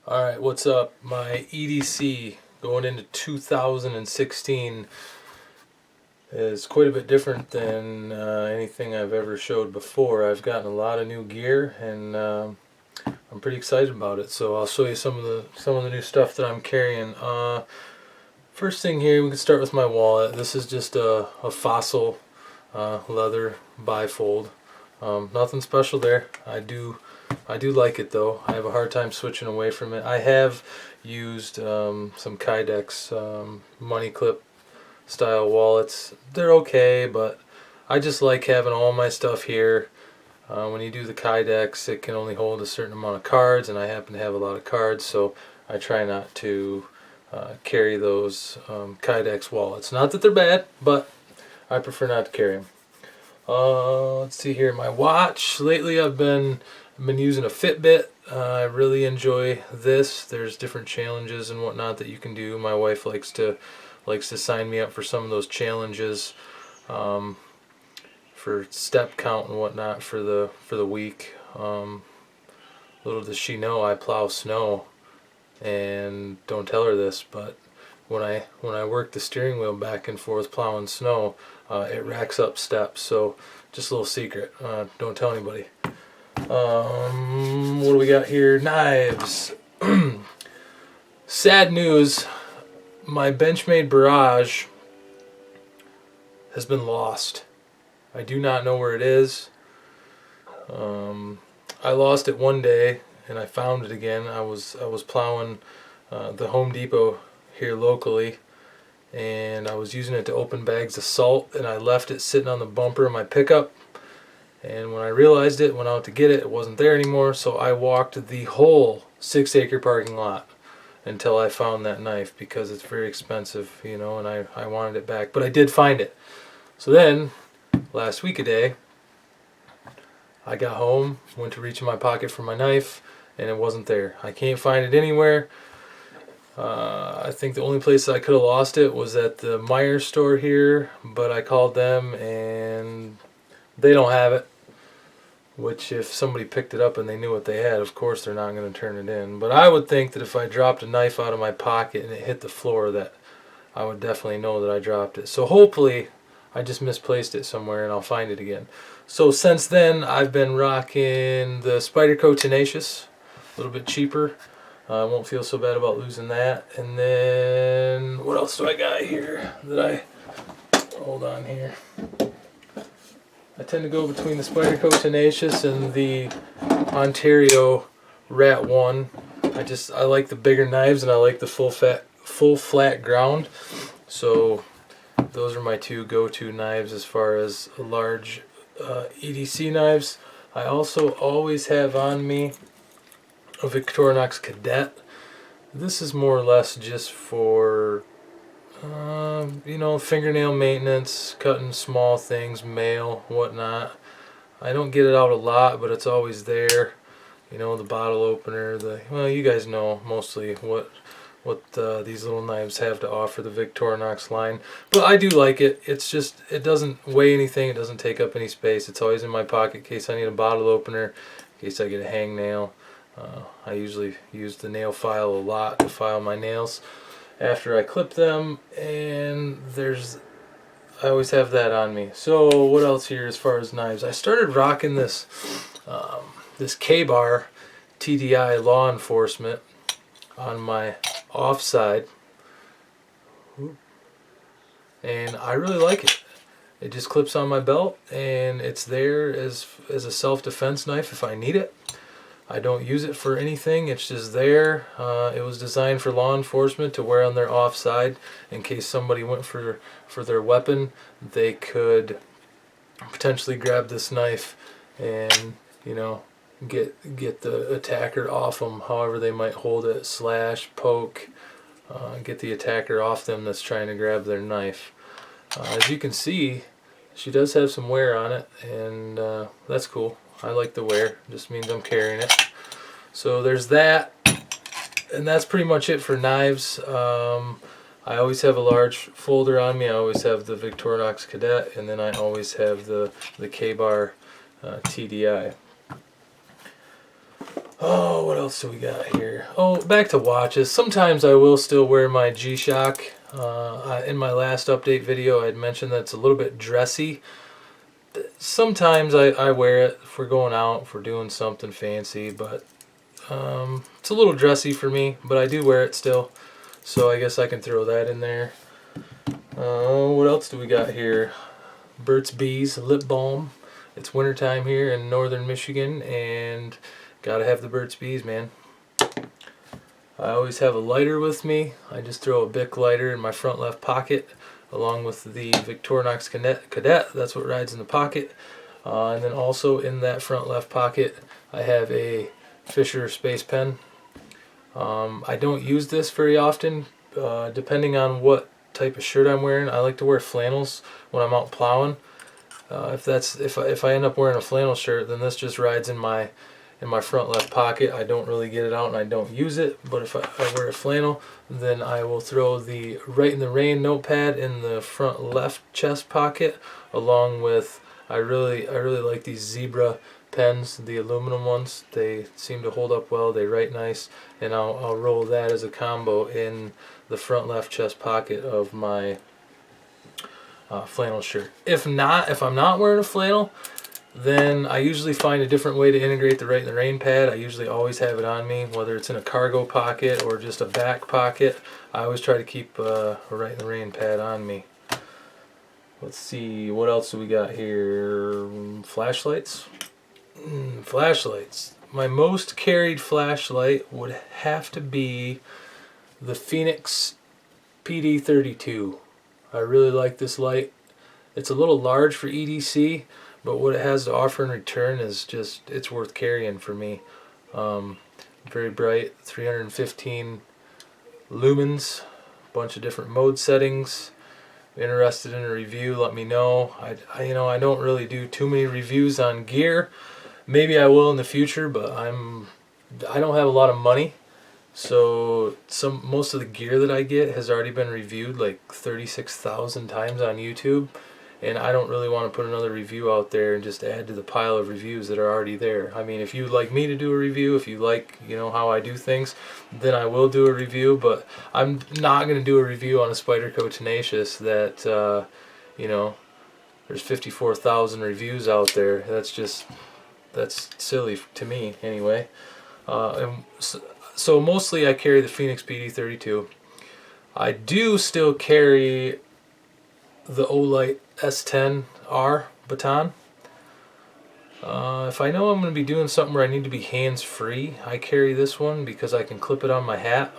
Alright, what's up? My EDC going into 2016 is quite a bit different than anything I've ever showed before. I've gotten a lot of new gear and I'm pretty excited about it. So I'll show you some of the new stuff that I'm carrying. First thing here, we can start with my wallet. This is just a Fossil leather bifold. Nothing special there. I do like it though. I have a hard time switching away from it. I have used some Kydex money clip style wallets. They're okay, but I just like having all my stuff here. When you do the Kydex, it can only hold a certain amount of cards, and I happen to have a lot of cards, so I try not to carry those Kydex wallets. Not that they're bad, but I prefer not to carry them. Let's see here, my watch. Lately I've been using a Fitbit. I really enjoy this. There's different challenges and whatnot that you can do. My wife likes to sign me up for some of those challenges for step count and whatnot for the week. Little does she know I plow snow, and don't tell her this, but when I work the steering wheel back and forth plowing snow, it racks up steps. So just a little secret. Don't tell anybody. What do we got here? Knives. Sad news. My Benchmade Barrage has been lost. I do not know where it is. I lost it one day and I found it again. I was plowing the Home Depot here locally, and I was using it to open bags of salt, and I left it sitting on the bumper of my pickup, and when I realized it, went out to get it, it wasn't there anymore. So I walked the whole 6-acre parking lot until I found that knife, because it's very expensive, you know, and I wanted it back, but I did find it. So then last week a day I got home, went to reach in my pocket for my knife, and it wasn't there. I can't find it anywhere. I think the only place I could have lost it was at the Meijer store here, but I called them and they don't have it. Which, if somebody picked it up and they knew what they had, of course they're not going to turn it in. But I would think that if I dropped a knife out of my pocket and it hit the floor, that I would definitely know that I dropped it. So hopefully I just misplaced it somewhere and I'll find it again. So since then I've been rocking the Spyderco Tenacious, a little bit cheaper. I won't feel so bad about losing that. And then what else do I got here that hold on here. I tend to go between the Spyderco Tenacious and the Ontario Rat 1. I like the bigger knives, and I like the full flat ground. So those are my two go-to knives as far as large EDC knives. I also always have on me a Victorinox Cadet. This is more or less just for you know, fingernail maintenance, cutting small things, mail, whatnot. I don't get it out a lot, but it's always there. You know, the bottle opener, well, you guys know mostly what these little knives have to offer, the Victorinox line. But I do like it. It's just, it doesn't weigh anything, it doesn't take up any space. It's always in my pocket in case I need a bottle opener, in case I get a hangnail. I usually use the nail file a lot to file my nails after I clip them, and I always have that on me. So what else here as far as knives? I started rocking this Ka-Bar TDI Law Enforcement on my offside, and I really like it. It just clips on my belt, and it's there as a self-defense knife if I need it. I don't use it for anything, it's just there. It was designed for law enforcement to wear on their offside in case somebody went for their weapon. They could potentially grab this knife and, you know, get the attacker off them, however they might hold it, slash, poke, get the attacker off them that's trying to grab their knife. As you can see, she does have some wear on it, and that's cool. I like the wear, just means I'm carrying it. So there's that, and that's pretty much it for knives. I always have a large folder on me. I always have the Victorinox Cadet, and then I always have the Ka-Bar TDI. Oh, what else do we got here? Oh, back to watches. Sometimes I will still wear my G-Shock. In my last update video, I had mentioned that it's a little bit dressy. Sometimes I wear it if we're going out, if we're doing something fancy, but it's a little dressy for me, but I do wear it still. So I guess I can throw that in there. What else do we got here? Burt's Bees lip balm. It's wintertime here in northern Michigan, and gotta have the Burt's Bees, man. I always have a lighter with me. I just throw a Bic lighter in my front left pocket, along with the Victorinox Cadet. That's what rides in the pocket. And then also in that front left pocket, I have a Fisher Space Pen. I don't use this very often, depending on what type of shirt I'm wearing. I like to wear flannels when I'm out plowing. If I end up wearing a flannel shirt, then this just rides in my front left pocket. I don't really get it out and I don't use it. But if I wear a flannel, then I will throw the Write in the Rain notepad in the front left chest pocket, along with I really like these Zebra pens, the aluminum ones. They seem to hold up well. They write nice, and I'll roll that as a combo in the front left chest pocket of my flannel shirt. If I'm not wearing a flannel, then I usually find a different way to integrate the Write in the Rain pad. I usually always have it on me, whether it's in a cargo pocket or just a back pocket. I always try to keep a Write in the Rain pad on me. Let's see, what else do we got here? Flashlights. Flashlights. My most carried flashlight would have to be the Fenix PD32. I really like this light. It's a little large for EDC, but what it has to offer in return is just, it's worth carrying for me. Very bright, 315 lumens, bunch of different mode settings. Interested in a review, let me know. I don't really do too many reviews on gear. Maybe I will in the future, but I don't have a lot of money. So most of the gear that I get has already been reviewed like 36,000 times on YouTube, and I don't really want to put another review out there and just add to the pile of reviews that are already there. I mean, if you'd like me to do a review, if you like, how I do things, then I will do a review, but I'm not going to do a review on a Spyderco Tenacious that, there's 54,000 reviews out there. That's silly to me anyway. So mostly I carry the Fenix PD32. I do still carry the Olight S10R baton. If I know I'm going to be doing something where I need to be hands-free, I carry this one because I can clip it on my hat.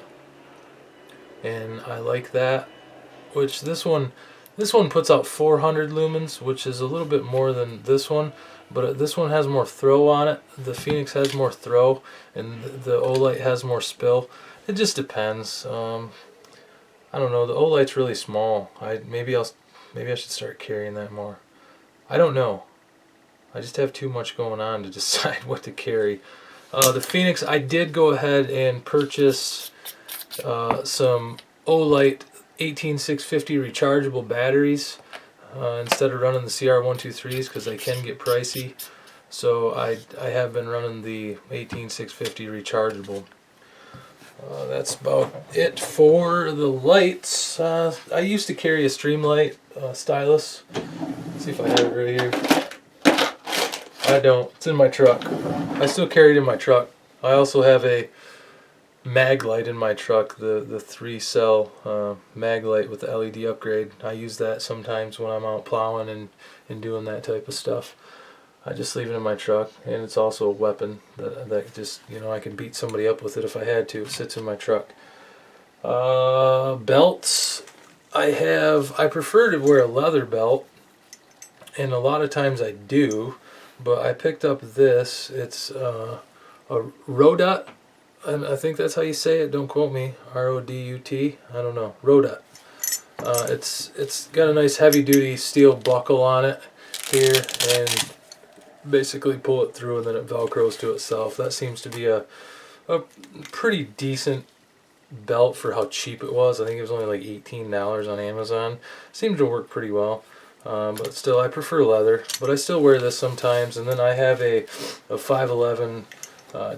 And I like that. Which this one puts out 400 lumens, which is a little bit more than this one. But this one has more throw on it. The Fenix has more throw, and the Olight has more spill. It just depends. I don't know. The Olight's really small. Maybe I should start carrying that more. I don't know. I just have too much going on to decide what to carry. The Fenix, I did go ahead and purchase some Olight 18650 rechargeable batteries. Instead of running the CR123s, because they can get pricey. So I have been running the 18650 rechargeable. That's about it for the lights. I used to carry a Streamlight stylus. Let's see if I have it right here. I don't. It's in my truck. I still carry it in my truck. I also have a mag light in my truck, the 3-cell mag light with the LED upgrade. I use that sometimes when I'm out plowing and doing that type of stuff. I just leave it in my truck, and it's also a weapon that just, I can beat somebody up with it if I had to. It sits in my truck. Belts. I prefer to wear a leather belt, and a lot of times I do, but I picked up this. It's a Rodut. And I think that's how you say it. Don't quote me. R-O-D-U-T. I don't know. Rodut. It's got a nice heavy-duty steel buckle on it here, and basically pull it through, and then it velcros to itself. That seems to be a pretty decent belt for how cheap it was. I think it was only like $18 on Amazon. Seems to work pretty well. But still, I prefer leather. But I still wear this sometimes. And then I have a 511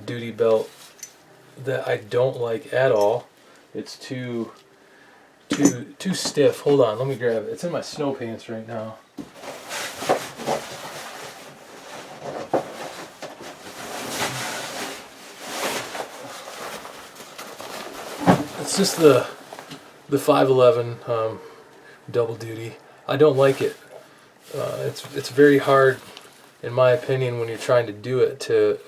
duty belt that I don't like at all. It's too stiff. Hold on, let me grab it. It's in my snow pants right now. It's just the 511 double duty. I don't like it. It's very hard, in my opinion, when you're trying to do it. To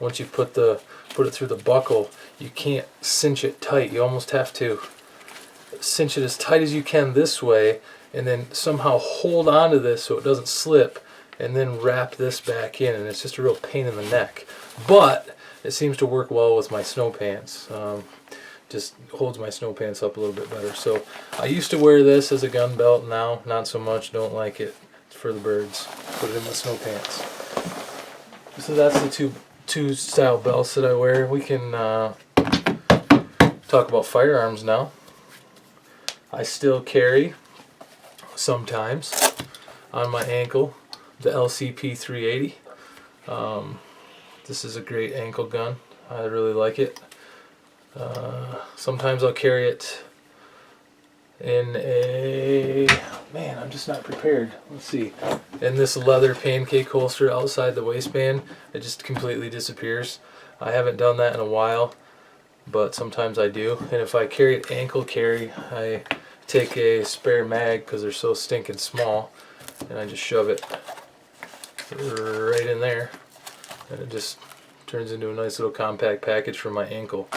once you put it through the buckle, you can't cinch it tight. You almost have to cinch it as tight as you can this way, and then somehow hold onto this so it doesn't slip, and then wrap this back in. And it's just a real pain in the neck. But it seems to work well with my snow pants. Just holds my snow pants up a little bit better. So I used to wear this as a gun belt. Now not so much. Don't like it. It's for the birds. Put it in my snow pants. So that's the two style belts that I wear. We can talk about firearms now. I still carry sometimes on my ankle the LCP 380. This is a great ankle gun. I really like it. Sometimes I'll carry it in man, I'm just not prepared. Let's see. In this leather pancake holster outside the waistband, it just completely disappears. I haven't done that in a while, but sometimes I do. And if I carry it ankle carry, I take a spare mag because they're so stinking small, and I just shove it right in there, and it just turns into a nice little compact package for my ankle.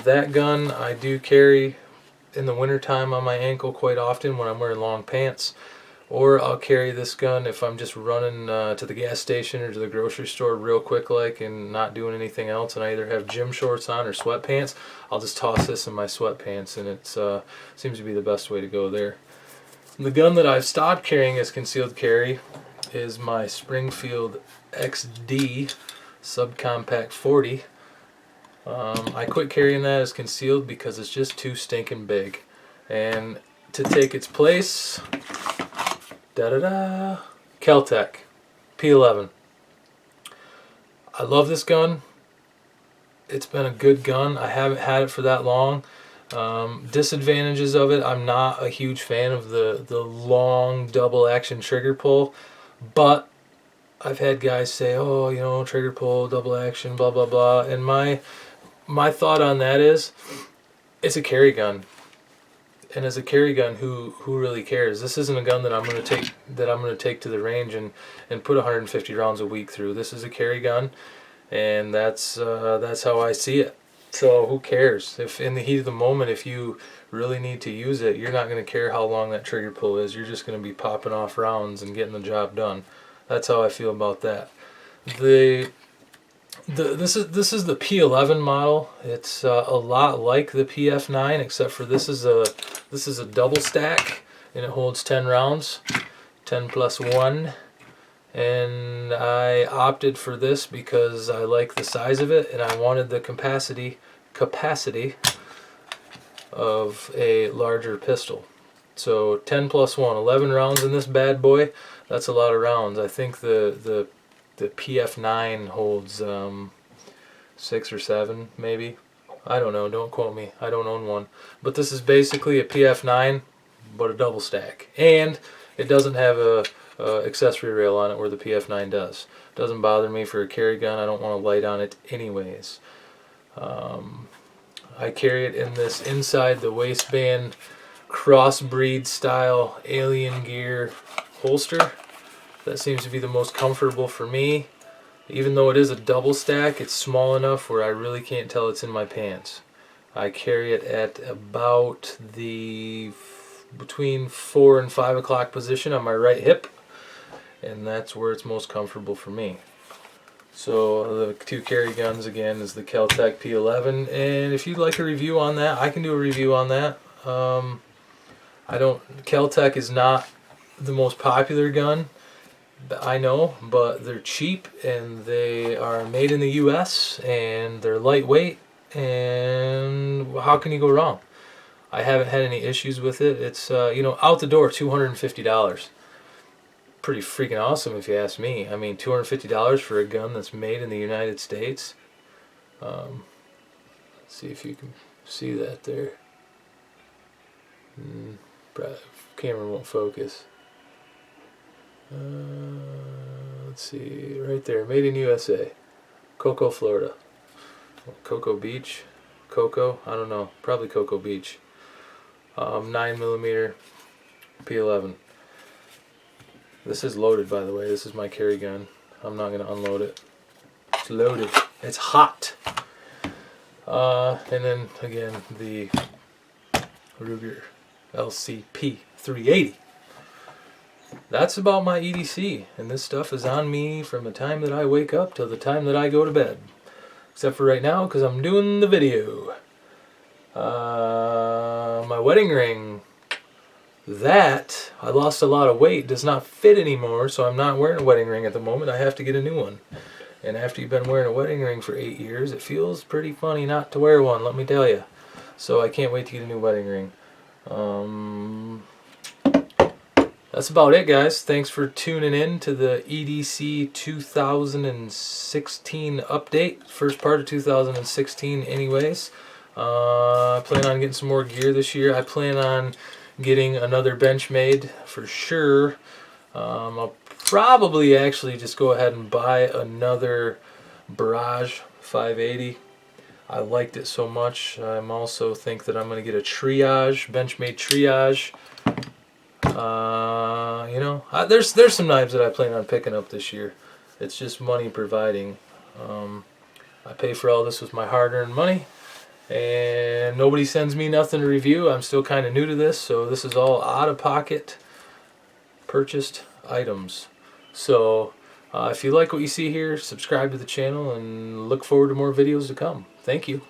That gun I do carry in the wintertime on my ankle quite often when I'm wearing long pants, or I'll carry this gun if I'm just running to the gas station or to the grocery store real quick like and not doing anything else, and I either have gym shorts on or sweatpants. I'll just toss this in my sweatpants, and it seems to be the best way to go there. And the gun that I've stopped carrying as concealed carry is my Springfield XD Subcompact 40. I quit carrying that as concealed because it's just too stinking big. And to take its place, Kel-Tec P11. I love this gun. It's been a good gun. I haven't had it for that long. Disadvantages of it, I'm not a huge fan of the long double action trigger pull, but I've had guys say, oh, you know, trigger pull, double action, blah blah blah, and my thought on that is, it's a carry gun, and as a carry gun, who really cares? This isn't a gun that I'm going to take to the range and put 150 rounds a week through. This is a carry gun, and that's how I see it. So who cares? If in the heat of the moment, if you really need to use it, you're not going to care how long that trigger pull is. You're just going to be popping off rounds and getting the job done. That's how I feel about that. This is the P11 model. It's a lot like the PF9, except for this is a double stack, and it holds 10 rounds, 10 plus 1. And I opted for this because I like the size of it, and I wanted the capacity of a larger pistol. So 10 plus 1, 11 rounds in this bad boy. That's a lot of rounds. I think the PF9 holds 6 or 7 maybe. I don't know, don't quote me. I don't own one. But this is basically a PF9 but a double stack. And it doesn't have a accessory rail on it where the PF9 does. Doesn't bother me for a carry gun. I don't want a light on it anyways. I carry it in this inside the waistband crossbreed style alien gear holster. That seems to be the most comfortable for me. Even though it is a double stack, it's small enough where I really can't tell it's in my pants. I carry it at about the between 4 and 5 o'clock position on my right hip, and that's where it's most comfortable for me. So the two carry guns again is the Kel-Tec P11, and if you'd like a review on that, I can do a review on that. Kel-Tec is not the most popular gun, I know, but they're cheap and they are made in the US and they're lightweight, and how can you go wrong? I haven't had any issues with it. It's out the door $250. Pretty freaking awesome if you ask me. I mean, $250 for a gun that's made in the United States, Let's see if you can see that there. Camera won't focus. Let's see, right there, made in USA, Cocoa, Florida. Cocoa Beach, Cocoa, I don't know, probably Cocoa Beach. 9mm P11. This is loaded, by the way. This is my carry gun. I'm not going to unload it. It's loaded. It's hot. And then again, the Ruger LCP 380. That's about my EDC, and this stuff is on me from the time that I wake up till the time that I go to bed. Except for right now, because I'm doing the video. My wedding ring, that, I lost a lot of weight, does not fit anymore, so I'm not wearing a wedding ring at the moment. I have to get a new one. And after you've been wearing a wedding ring for 8 years, it feels pretty funny not to wear one, let me tell you. So I can't wait to get a new wedding ring. That's about it, guys. Thanks for tuning in to the EDC 2016 update. First part of 2016 anyways. I plan on getting some more gear this year. I plan on getting another Benchmade for sure. I'll probably actually just go ahead and buy another Barrage 580. I liked it so much. I'm also think that I'm going to get a Triage, Benchmade Triage. You know, there's some knives that I plan on picking up this year. It's just money providing. I pay for all this with my hard-earned money, and nobody sends me nothing to review. I'm still kind of new to this, so this is all out-of-pocket purchased items. So if you like what you see here, subscribe to the channel and look forward to more videos to come. Thank you.